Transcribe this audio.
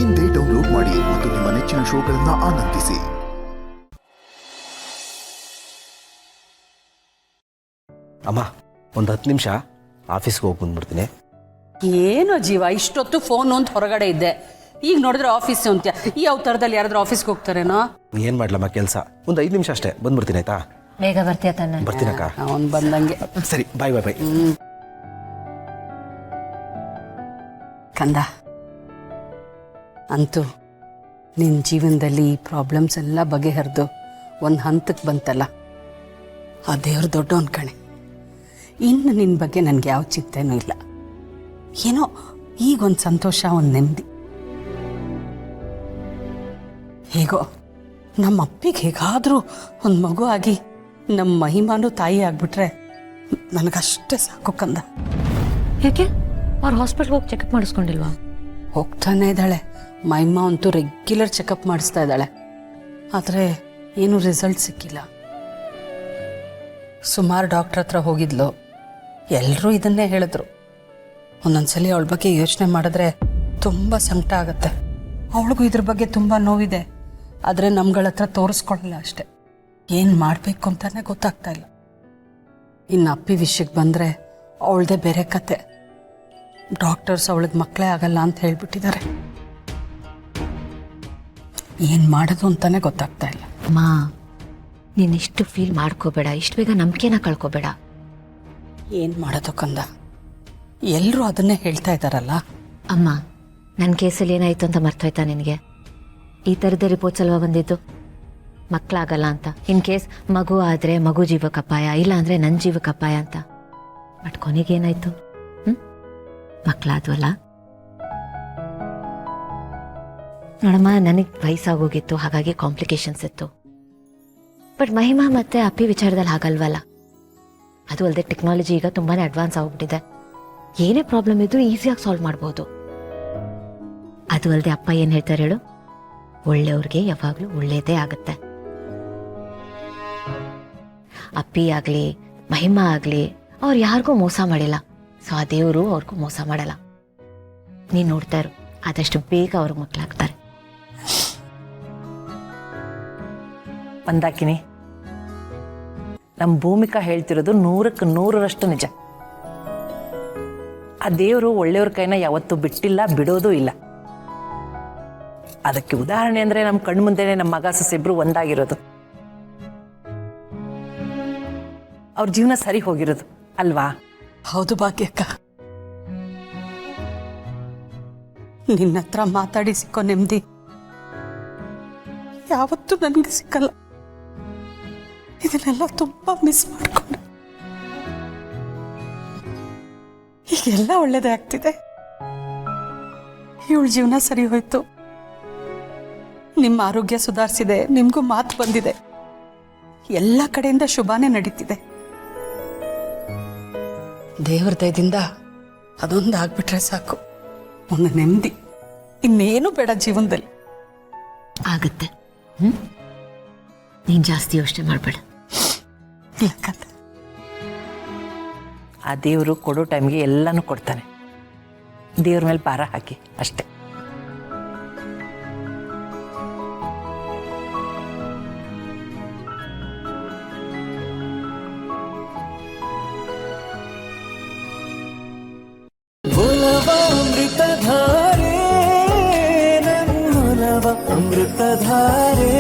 ಇಂದೇ ಡೌನ್ಲೋಡ್ ಮಾಡಿ ಮತ್ತು ನಿಮ್ಮ ನೆಚ್ಚಿನ ಶೋಗಳನ್ನು ಆನಂದಿಸಿ. ಅಮ್ಮ, ಒಂದು 10 ನಿಮಿಷ ಆಫೀಸ್ಗೆ ಹೋಗಿ ಬಂದ್ಬಿಡ್ತೀನಿ. ಏನೋ ಜೀವ, ಇಷ್ಟೊತ್ತು ಫೋನ್ ಅಂತ ಹೊರಗಡೆ ಇದ್ದೆ, ಈಗ ನೋಡಿದ್ರೆ ಆಫೀಸ್ ಅಂತ್ಯ. ಈ ಅವತಾರದಲ್ಲಿ ಯಾರಾದ್ರೂ ಆಫೀಸ್ಗೆ ಹೋಗ್ತಾರೇನೋ? ಏನು ಮಾಡ್ಲಮ್ಮ ಕೆಲಸ, ಒಂದು 5 ನಿಮಿಷ ಅಷ್ಟೇ, ಬಂದ್ಬಿಡ್ತೀನಿ. ಆಯ್ತಾ? ಬೇಗ ಬರ್ತೀಯ ತಾನೆ? ಬರ್ತೀನಕ್ಕ. ಅವನು ಬಂದಂಗೆ. ಸರಿ, ಬಾಯ್ ಬಾಯ್ ಬಾಯ್. ಕಂದ, ಅಂತೂ ನಿನ್ನ ಜೀವನದಲ್ಲಿ ಈ ಪ್ರಾಬ್ಲಮ್ಸ್ ಎಲ್ಲ ಬಗೆಹರಿದು ಒಂದು ಹಂತಕ್ಕೆ ಬಂತಲ್ಲ, ಆ ದೇವ್ರ ದೊಡ್ಡವನ್ ಕಣೆ. ಇನ್ನು ನಿನ್ನ ಬಗ್ಗೆ ನನಗೆ ಯಾವ ಚಿಂತೆನೂ ಇಲ್ಲ. ಏನೋ ಈಗೊಂದು ಸಂತೋಷ, ಒಂದು ನೆಮ್ಮದಿ. ಹೇಗೋ ನಮ್ಮ ಅಪ್ಪಿಗೆ ಹೇಗಾದರೂ ಒಂದು ಮಗು ಆಗಿ ನಮ್ಮ ಮಹಿಮಾನು ತಾಯಿ ಆಗಿಬಿಟ್ರೆ ನನಗಷ್ಟೇ ಸಾಕು ಕಂದ. ಯಾಕೆ ಅವ್ರು ಹಾಸ್ಪಿಟ್ಲ್ಗೆ ಹೋಗಿ ಚೆಕಪ್ ಮಾಡಿಸ್ಕೊಂಡಿಲ್ವಾ? ಹೋಗ್ತಾನೆ ಇದ್ದಾಳೆ. ಮಹಿಮಾ ಅಂತೂ ರೆಗ್ಯುಲರ್ ಚೆಕಪ್ ಮಾಡಿಸ್ತಾ ಇದ್ದಾಳೆ, ಆದರೆ ಏನೂ ರಿಸಲ್ಟ್ ಸಿಕ್ಕಿಲ್ಲ. ಸುಮಾರು ಡಾಕ್ಟ್ರ್ ಹತ್ರ ಹೋಗಿದ್ಲು, ಎಲ್ಲರೂ ಇದನ್ನೇ ಹೇಳಿದ್ರು. ಒಂದೊಂದ್ಸಲಿ ಅವಳ ಬಗ್ಗೆ ಯೋಚನೆ ಮಾಡಿದ್ರೆ ತುಂಬ ಸಂಕಟ ಆಗುತ್ತೆ. ಅವಳಿಗೂ ಇದ್ರ ಬಗ್ಗೆ ತುಂಬ ನೋವಿದೆ, ಆದರೆ ನಮ್ಗಳ ಹತ್ರ ತೋರಿಸ್ಕೊಳ್ಳಲ್ಲ ಅಷ್ಟೆ. ಏನು ಮಾಡಬೇಕು ಅಂತಾನೆ ಗೊತ್ತಾಗ್ತಾ ಇಲ್ಲ. ಇನ್ನು ಅಪ್ಪಿ ವಿಷಯಕ್ಕೆ ಬಂದರೆ ಅವಳದೇ ಬೇರೆ ಕತೆ. ಡಾಕ್ಟರ್ಸ್ ಅವಳಿಗೆ ಮಕ್ಕಳೇ ಆಗಲ್ಲ ಅಂತ ಹೇಳ್ಬಿಟ್ಟಿದ್ದಾರೆ. ಏನು ಮಾಡೋದು ಅಂತಾನೆ ಗೊತ್ತಾಗ್ತಾ ಇಲ್ಲ. ಅಮ್ಮ, ನೀನು ಇಷ್ಟು ಫೀಲ್ ಮಾಡ್ಕೋಬೇಡ, ಇಷ್ಟು ಬೇಗ ನಂಬಿಕೆನ ಕಳ್ಕೋಬೇಡ. ಏನು ಮಾಡೋದು ಕಂದ, ಎಲ್ಲರೂ ಅದನ್ನೇ ಹೇಳ್ತಾ ಇದ್ದಾರಲ್ಲ. ಅಮ್ಮ, ನನ್ನ ಕೇಸಲ್ಲಿ ಏನಾಯ್ತು ಅಂತ ಮರ್ತೋಯ್ತಾ ನಿನಗೆ? ಈ ಥರದ ರಿಪೋರ್ಟ್ಸ್ ಅಲ್ವಾ ಬಂದಿದ್ದು, ಮಕ್ಕಳಾಗಲ್ಲ ಅಂತ. ಇನ್ ಕೇಸ್ ಮಗು ಆದರೆ ಮಗು ಜೀವಕ್ಕೆ ಅಪಾಯ, ಇಲ್ಲ ಅಂದರೆ ನನ್ನ ಜೀವಕ್ಕೆ ಅಪಾಯ ಅಂತ. ಬಟ್ ಕೊನೆಗೇನಾಯ್ತು? ಮಕ್ಕಳಾದ್ವಲ್ಲ. ನೋಡಮ್ಮ, ನನಗೆ ವಯಸ್ಸಾಗೋಗಿತ್ತು, ಹಾಗಾಗಿ ಕಾಂಪ್ಲಿಕೇಶನ್ಸ್ ಇತ್ತು. ಬಟ್ ಮಹಿಮಾ ಮತ್ತೆ ಅಪ್ಪಿ ವಿಚಾರದಲ್ಲಿ ಹಾಗಲ್ವಲ್ಲ. ಅದು ಅಲ್ಲದೆ ಟೆಕ್ನಾಲಜಿ ಈಗ ತುಂಬಾ ಅಡ್ವಾನ್ಸ್ ಆಗ್ಬಿಟ್ಟಿದೆ. ಏನೇ ಪ್ರಾಬ್ಲಮ್ ಇದ್ರೂ ಈಸಿಯಾಗಿ ಸಾಲ್ವ್ ಮಾಡ್ಬೋದು. ಅದು ಅಲ್ಲದೆ ಅಪ್ಪ ಏನು ಹೇಳ್ತಾರೆ ಹೇಳು, ಒಳ್ಳೆಯವ್ರಿಗೆ ಯಾವಾಗಲೂ ಒಳ್ಳೇದೇ ಆಗುತ್ತೆ. ಅಪ್ಪಿ ಆಗಲಿ ಮಹಿಮಾ ಆಗಲಿ ಅವ್ರು ಯಾರಿಗೂ ಮೋಸ ಮಾಡಿಲ್ಲ. ಸೊ ಆ ದೇವರು ಅವ್ರಿಗೂ ಮೋಸ ಮಾಡಲ್ಲ. ನೀನು ನೋಡ್ತಾ ಇರು, ಆದಷ್ಟು ಬೇಗ ಅವ್ರಿಗೆ ಮಕ್ಕಳಾಗ್ತಾರೆ. ಮಂದಾಕಿನಿ, ನಮ್ಮ ಭೂಮಿಕಾ ಹೇಳ್ತಿರೋದು 100ಕ್ಕೆ 100ರಷ್ಟು ನಿಜ. ಆ ದೇವರು ಒಳ್ಳೆಯವ್ರ ಕೈನ ಯಾವತ್ತೂ ಬಿಟ್ಟಿಲ್ಲ, ಬಿಡೋದೂ ಇಲ್ಲ. ಅದಕ್ಕೆ ಉದಾಹರಣೆ ಅಂದರೆ ನಮ್ಮ ಕಣ್ಣು ಮುಂದೆನೆ ನಮ್ಮ ಮಗ ಸೊಸೆಬ್ರು ಒಂದಾಗಿರೋದು, ಅವ್ರ ಜೀವನ ಸರಿ ಹೋಗಿರೋದು ಅಲ್ವಾ? ಹೌದು ಭಾಗ್ಯಕ್ಕ, ನಿನ್ನ ಹತ್ರ ಮಾತಾಡಿ ಸಿಕ್ಕೋ ನೆಮ್ಮದಿ ಯಾವತ್ತೂ ನನಗೆ ಸಿಕ್ಕಲ್ಲ. ಇದನ್ನೆಲ್ಲ ತುಂಬ ಮಿಸ್ ಮಾಡ್ಕೊಂಡೆ. ಈಗೆಲ್ಲ ಒಳ್ಳೇದೇ ಆಗ್ತಿದೆ. ಇವಳ ಜೀವನ ಸರಿ ಹೋಯ್ತು, ನಿಮ್ಮ ಆರೋಗ್ಯ ಸುಧಾರಿಸಿದೆ, ನಿಮಗೂ ಮಾತು ಬಂದಿದೆ, ಎಲ್ಲ ಕಡೆಯಿಂದ ಶುಭಾನೇ ನಡೀತಿದೆ. ದೇವ್ರ ದಯದಿಂದ ಅದೊಂದು ಆಗ್ಬಿಟ್ರೆ ಸಾಕು, ಒಂದು ನೆಮ್ಮದಿ. ಇನ್ನೇನು ಬೇಡ ಜೀವನದಲ್ಲಿ. ಆಗುತ್ತೆ. ನೀನು ಜಾಸ್ತಿ ಯೋಚನೆ ಮಾಡಬೇಡ. ಆ ದೇವರು ಕೊಡೋ ಟೈಮ್ಗೆ ಎಲ್ಲನೂ ಕೊಡ್ತಾನೆ. ದೇವ್ರ ಮೇಲೆ ಭಾರ ಹಾಕಿ ಅಷ್ಟೆ. ಅಮೃತಧಾರೆ